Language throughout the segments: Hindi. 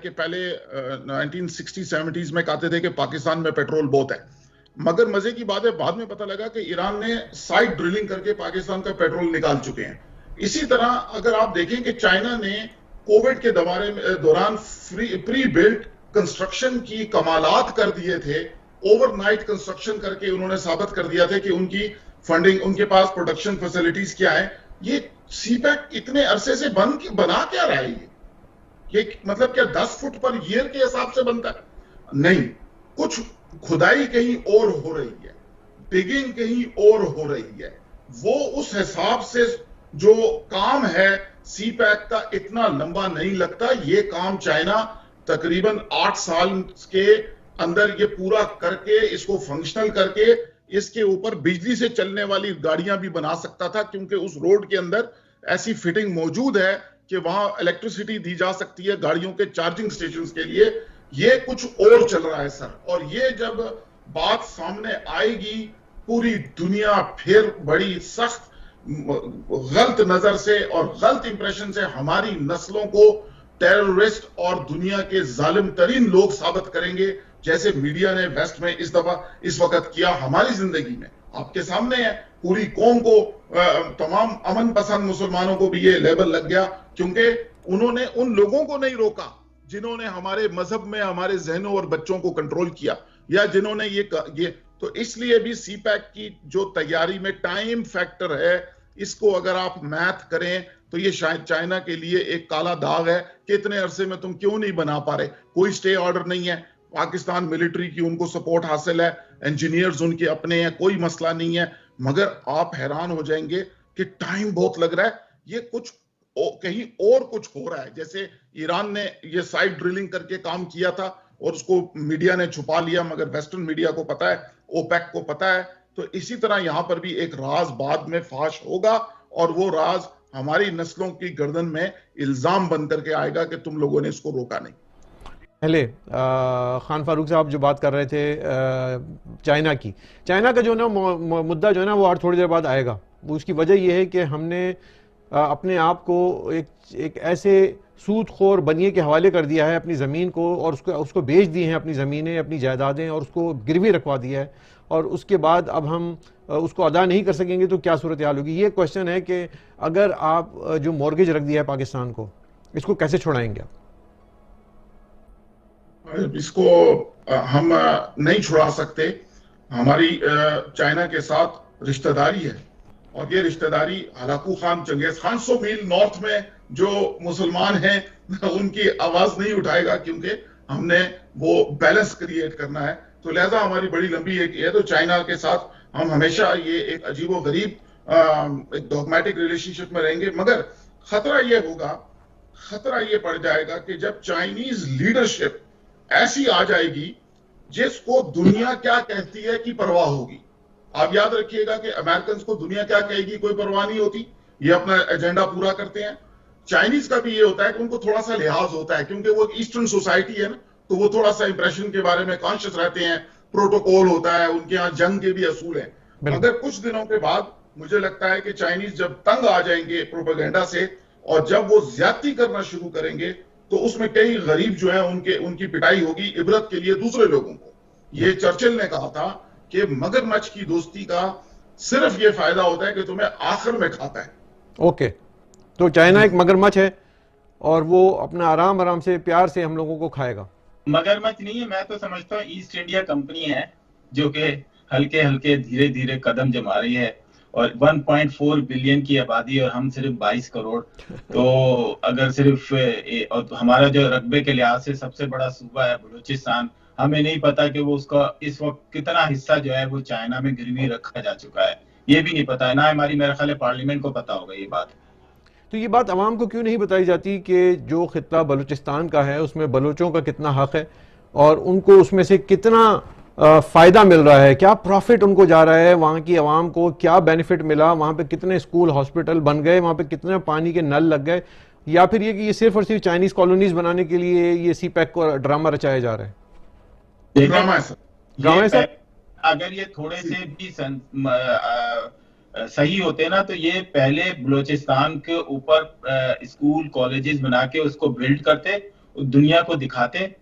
कि पहले 1960-70s में कहते थे कि पाकिस्तान में पेट्रोल बहुत है, मगर मजे की बात है बाद में पता लगा कि ईरान ने साइड ड्रिलिंग करके पाकिस्तान का पेट्रोल निकाल चुके हैं। इसी तरह अगर आप देखें कि चाइना ने कोविड के दौरान प्री बिल्ट कंस्ट्रक्शन की कमालात कर दिए थे, ओवरनाइट कंस्ट्रक्शन करके उन्होंने साबित कर दिया था कि उनकी फंडिंग, उनके पास प्रोडक्शन फैसिलिटीज क्या है। ये सीपैक इतने अरसे से बना क्या रहा है? ये मतलब क्या 10 फुट पर ईयर के हिसाब से बनता है? नहीं, कुछ खुदाई कहीं और हो रही है, डिगिंग कहीं और हो रही है। वो उस हिसाब से जो काम है सीपैक का इतना लंबा नहीं लगता। ये काम चाइना तकरीबन 8 साल के अंदर ये पूरा करके, इसको फंक्शनल करके, इसके ऊपर बिजली से चलने वाली गाड़ियां भी बना सकता था, क्योंकि उस रोड के अंदर ऐसी फिटिंग मौजूद है कि वहां इलेक्ट्रिसिटी दी जा सकती है गाड़ियों के चार्जिंग स्टेशन के लिए। ये कुछ और चल रहा है सर, और ये जब बात सामने आएगी पूरी दुनिया फिर बड़ी सख्त गलत नजर से और गलत इंप्रेशन से हमारी नस्लों को टेररिस्ट और दुनिया के जालिम तरीन लोग साबित करेंगे, जैसे मीडिया ने वेस्ट में इस वक्त किया हमारी जिंदगी में। आपके सामने है, पूरी कौम को, तमाम अमन पसंद मुसलमानों को भी ये लेबल लग गया, क्योंकि उन्होंने उन लोगों को नहीं रोका जिन्होंने हमारे मजहब में हमारे जहनों और बच्चों को कंट्रोल किया, या जिन्होंने ये तो इसलिए भी सीपैक की जो तैयारी में टाइम फैक्टर है, इसको अगर आप मैथ करें तो ये शायद चाइना के लिए एक काला दाग है कि इतने अरसे में तुम क्यों नहीं बना पा रहे। कोई स्टे ऑर्डर नहीं है, पाकिस्तान मिलिट्री की उनको सपोर्ट हासिल है, इंजीनियर्स उनके अपने हैं, कोई मसला नहीं है, मगर आप हैरान हो जाएंगे कि टाइम बहुत लग रहा है। ये कुछ कहीं और कुछ हो रहा है। जैसे ईरान ने ये साइड ड्रिलिंग करके काम किया था और उसको मीडिया ने छुपा लिया, मगर वेस्टर्न मीडिया को पता है, ओपेक को पता है। तो इसी तरह यहां पर भी एक राज बाद में फाश होगा, और वो राज हमारी नस्लों की गर्दन में इल्जाम बन करके आएगा कि तुम लोगों ने इसको रोका नहीं। पहले खान फारूक साहब जो बात कर रहे थे चाइना का जो ना मुद्दा जो है ना वो और थोड़ी देर बाद आएगा। वो उसकी वजह यह है कि हमने अपने आप को एक ऐसे सूदखोर बनिए के हवाले कर दिया है अपनी ज़मीन को, और उसको बेच दी हैं अपनी ज़मीनें, अपनी जायदादें, और उसको गिरवी रखवा दिया है, और उसके बाद अब हम उसको अदा नहीं कर सकेंगे तो क्या सूरत हाल होगी। ये क्वेश्चन है कि अगर आप जो मॉर्गेज रख दिया है पाकिस्तान को, इसको कैसे छुड़ाएंगे? इसको हम नहीं छुड़ा सकते। हमारी चाइना के साथ रिश्तेदारी है, और ये रिश्तेदारी हलाकू खान, चंगेज खान 100 मील नॉर्थ में जो मुसलमान हैं उनकी आवाज नहीं उठाएगा, क्योंकि हमने वो बैलेंस क्रिएट करना है। तो लिहाजा हमारी बड़ी लंबी एक है, तो चाइना के साथ हम हमेशा ये एक अजीबो गरीब एक डॉगमेटिक रिलेशनशिप में रहेंगे। मगर खतरा ये पड़ जाएगा कि जब चाइनीज लीडरशिप ऐसी आ जाएगी जिसको दुनिया क्या कहती है कि परवाह होगी। आप याद रखिएगा कि अमेरिकन को दुनिया क्या कहेगी कोई परवाह नहीं होती, ये अपना एजेंडा पूरा करते हैं। चाइनीज का भी ये होता है कि उनको थोड़ा सा लिहाज होता है, क्योंकि वो ईस्टर्न सोसाइटी है ना, तो वो थोड़ा सा इंप्रेशन के बारे में कॉन्शियस रहते हैं, प्रोटोकॉल होता है, उनके यहाँ जंग के भी असूल हैं। मगर कुछ दिनों के बाद मुझे लगता है कि चाइनीज जब तंग आ जाएंगे प्रोपेगेंडा से, और जब वो ज्यादती करना शुरू करेंगे, तो उसमें कई गरीब जो है उनकी पिटाई होगी, इबरत के लिए दूसरे लोगों को। ये चर्चिल ने कहा था कि मगरमच्छ की दोस्ती का सिर्फ ये फायदा होता है कि तुम्हें आखिर में खाता है। ओके, तो चाइना एक मगरमच्छ है और वो अपना आराम आराम से प्यार से हम लोगों को खाएगा। मगरमच्छ नहीं है, मैं तो समझता हूँ ईस्ट इंडिया कंपनी है जो कि हल्के हल्के धीरे धीरे कदम जमा रही है, और 1.4 बिलियन की आबादी और हम सिर्फ 22 करोड़। तो अगर सिर्फ और हमारा जो रकबे के लिहाज से सबसे बड़ा सूबा है बलूचिस्तान, हमें नहीं पता कि वो उसका इस वक्त कितना हिस्सा जो है वो चाइना में गिरवी रखा जा चुका है, ये भी नहीं पता है ना। हमारी मेरे ख्याल पार्लियामेंट को पता होगा ये बात। तो ये बात आवाम को क्यों नहीं बताई जाती कि जो खित्ता बलूचिस्तान का है उसमें बलूचों का कितना हक है, और उनको उसमें से कितना फ़ायदा मिल रहा है, क्या प्रॉफिट उनको जा रहा है, वहाँ की आवाम को क्या बेनिफिट मिला, वहाँ पे कितने स्कूल हॉस्पिटल बन गए, वहाँ पे कितने पानी के नल लग गए, या फिर ये कि ये सिर्फ और सिर्फ चाइनीज़ कॉलोनीज बनाने के लिए ये सीपैक को ड्रामा रचाया जा रहा है? ड्रामा है सर। अगर ये थोड़े से भी सही होते ना, तो ये पहले बलूचिस्तान के ऊपर स्कूल कॉलेजेस बना के उसको बिल्ड करते, दुनिया को दिखाते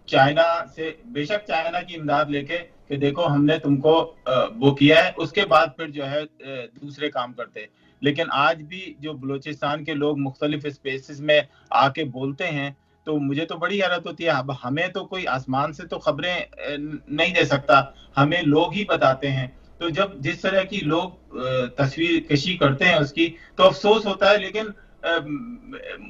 चाइना से, बेशक चाइना की इमदाद लेके कि देखो हमने तुमको वो किया है, उसके बाद फिर जो है दूसरे काम करते। लेकिन आज भी जो बलूचिस्तान के लोग मुख्तलिफ स्पेसेस में आके बोलते हैं, तो मुझे तो बड़ी हैरत होती है। अब हमें तो कोई आसमान से तो खबरें नहीं दे सकता, हमें लोग ही बताते हैं। तो जब जिस तरह की लोग तस्वीर कशी करते हैं उसकी, तो अफसोस होता है। लेकिन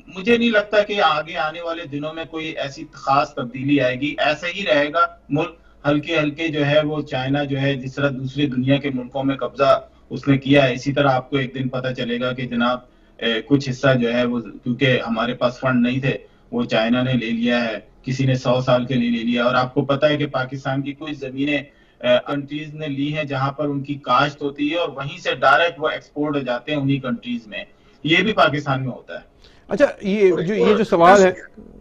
मुझे नहीं लगता कि आगे आने वाले दिनों में कोई ऐसी खास तब्दीली आएगी। ऐसे ही रहेगा मुल्क, हल्के हल्के जो है वो चाइना जो है जिस तरह दूसरी दुनिया के मुल्कों में कब्जा उसने किया है, इसी तरह आपको एक दिन पता चलेगा कि जनाब कुछ हिस्सा जो है वो, क्योंकि हमारे पास फंड नहीं थे, वो चाइना ने ले लिया है, किसी ने 100 साल के लिए ले लिया। और आपको पता है कि पाकिस्तान की कुछ जमीनें कंट्रीज ने ली हैं जहां पर उनकी काश्त होती है और वहीं से डायरेक्ट वो एक्सपोर्ट हो जाते हैं उन्हीं कंट्रीज में। ये भी पाकिस्तान में होता है। अच्छा, ये जो सवाल है,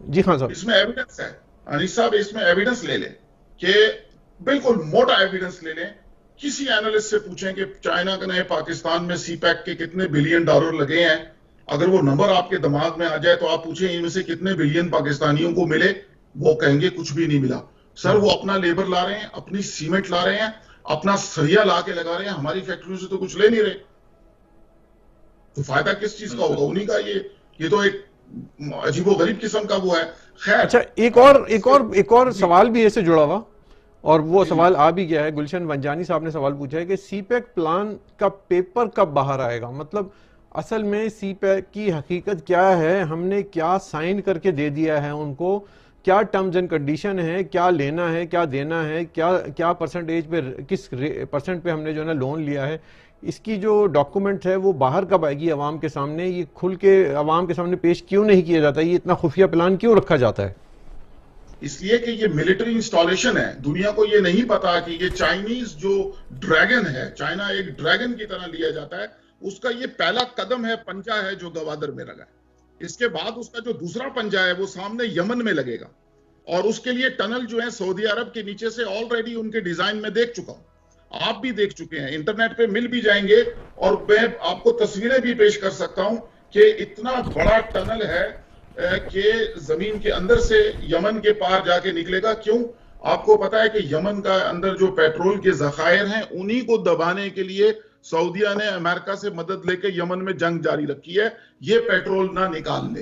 जी हाँ साहब, इसमें एविडेंस है अनीस साहब, इसमें एविडेंस ले लें कि बिल्कुल मोटा एविडेंस ले लें। किसी एनालिस्ट से पूछें कि चाइना ने पाकिस्तान में सीपैक के कितने बिलियन डॉलर लगे हैं, अगर वो नंबर आपके दिमाग में आ जाए तो आप पूछें इनमें से कितने बिलियन पाकिस्तानियों को मिले, वो कहेंगे कुछ भी नहीं मिला। सर वो अपना लेबर ला रहे हैं, अपनी सीमेंट ला रहे हैं, अपना सरिया ला के लगा रहे हैं, हमारी फैक्ट्रियों से तो कुछ ले नहीं रहे, तो फायदा किस चीज का होगा उन्हीं का। ये तो एक अजीबोगरीब किस्म का वो है। खैर, अच्छा, एक और सवाल भी ऐसे जुड़ा हुआ, और वो सवाल आ भी गया है। गुलशन वंजानी साहब ने सवाल पूछा है कि सीपैक प्लान का पेपर कब बाहर आएगा, मतलब असल में सीपैक की हकीकत क्या है, हमने क्या साइन करके दे दिया है उनको, क्या टर्म्स एंड कंडीशन है, क्या लेना है, क्या देना है, क्या परसेंटेज पे, किस परसेंट पे हमने जो है ना लोन लिया है, इसकी जो डॉक्यूमेंट है वो बाहर कब आएगी अवाम के सामने, ये खुल के अवाम के सामने पेश क्यों नहीं किया जाता, ये इतना खुफिया प्लान क्यों रखा जाता है? इसलिए कि ये मिलिट्री इंस्टॉलेशन है। दुनिया को ये नहीं पता कि ये चाइनीज जो ड्रैगन है, चाइना एक ड्रैगन की तरह लिया जाता है, उसका ये पहला कदम है, पंजा है जो गवादर में लगा है। इसके बाद उसका जो दूसरा पंजा है वो सामने यमन में लगेगा, और उसके लिए टनल जो है सऊदी अरब के नीचे से ऑलरेडी उनके डिजाइन में देख चुका हूं, आप भी देख चुके हैं, इंटरनेट पे मिल भी जाएंगे, और मैं आपको तस्वीरें भी पेश कर सकता हूं कि इतना बड़ा टनल है कि जमीन के अंदर से यमन के पार जाके निकलेगा। क्यों? आपको पता है कि यमन का अंदर जो पेट्रोल के जखायर हैं उन्हीं को दबाने के लिए सऊदिया ने अमेरिका से मदद लेके यमन में जंग जारी रखी है, ये पेट्रोल ना निकाल ले।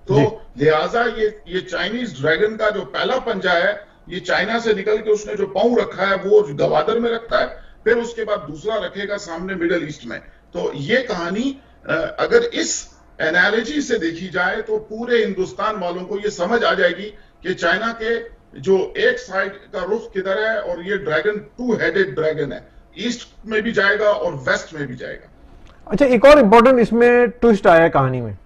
तो लिहाजा ये चाइनीज ड्रैगन का जो पहला पंजा है, ये चाइना से निकल के उसने जो पांव रखा है वो गवादर में रखता है, फिर उसके बाद दूसरा रखेगा सामने मिडल ईस्ट में। तो ये कहानी अगर इस एनालॉजी से देखी जाए तो पूरे हिंदुस्तान वालों को ये समझ आ जाएगी कि चाइना के जो एक साइड का रुख किधर है, और ये ड्रैगन 2 हेडेड ड्रैगन है, ईस्ट में भी जाएगा और वेस्ट में भी जाएगा। अच्छा, एक और इम्पोर्टेंट इसमें ट्विस्ट आया है कहानी में,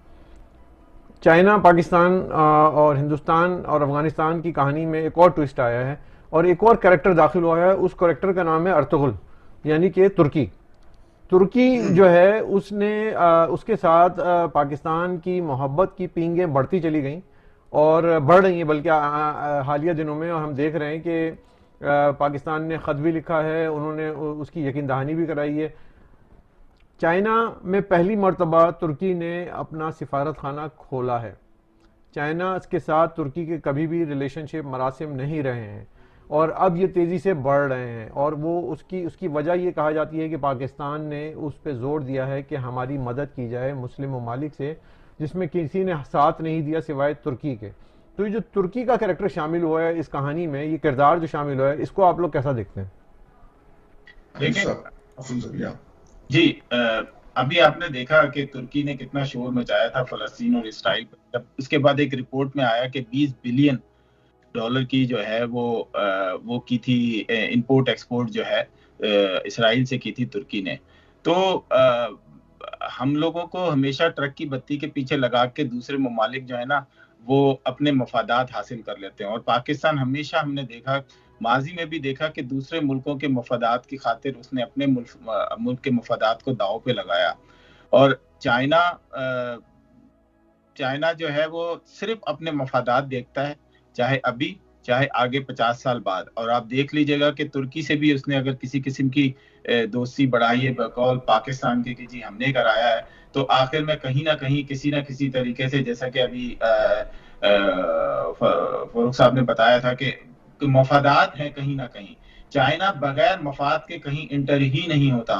चाइना, पाकिस्तान और हिंदुस्तान और अफगानिस्तान की कहानी में एक और ट्विस्ट आया है, और एक और कैरेक्टर दाखिल हुआ है। उस कैरेक्टर का नाम है अर्तुगरुल, यानी कि तुर्की जो है उसने उसके साथ पाकिस्तान की मोहब्बत की पींगें बढ़ती चली गईं और बढ़ रही हैं, बल्कि हालिया दिनों में हम देख रहे हैं कि पाकिस्तान ने ख़त भी लिखा है, उन्होंने उसकी यकीन दहानी भी कराई है। चाइना में पहली मर्तबा तुर्की ने अपना सिफारत खाना खोला है। चाइना के साथ तुर्की के कभी भी रिलेशनशिप मरासिम नहीं रहे हैं, और अब ये तेज़ी से बढ़ रहे हैं, और वो उसकी वजह ये कहा जाती है कि पाकिस्तान ने उस पर जोर दिया है कि हमारी मदद की जाए मुस्लिम ममालिक से, जिसमें किसी ने साथ नहीं दिया सिवाय तुर्की के। तो ये जो तुर्की का कैरेक्टर शामिल हुआ है इस कहानी में, ये किरदार जो शामिल हुआ है, इसको आप लोग कैसा देखते हैं? जी, अभी आपने देखा कि तुर्की ने कितना शोर मचाया था फ़लस्तीन और इसराइल पर, जब उसके बाद एक रिपोर्ट में आया कि 20 बिलियन डॉलर की जो है वो की थी इंपोर्ट एक्सपोर्ट जो है इसराइल से की थी तुर्की ने। तो हम लोगों को हमेशा ट्रक की बत्ती के पीछे लगा के दूसरे ममालिक जो है ना वो अपने मफादात हासिल कर लेते हैं, और पाकिस्तान हमेशा हमने देखा, माजी में भी देखा कि दूसरे मुल्कों के मफादात की खातिर उसने अपने मुल्क के मफादात को दांव पे लगाया। और चाइना जो है वो सिर्फ अपने मफादात देखता है, चाहे अभी चाहे आगे 50 साल बाद। और आप देख लीजिएगा कि तुर्की से भी उसने अगर किसी किस्म की दोस्ती बढ़ाई है बकौल पाकिस्तान के कि जी हमने कराया है, तो आखिर में कहीं ना कहीं किसी ना किसी तरीके से, जैसा कि अभी फारूक साहब ने बताया था कि मफादात हैं कहीं ना कहीं। चाइना बगैर मफाद के कहीं इंटर ही नहीं होता।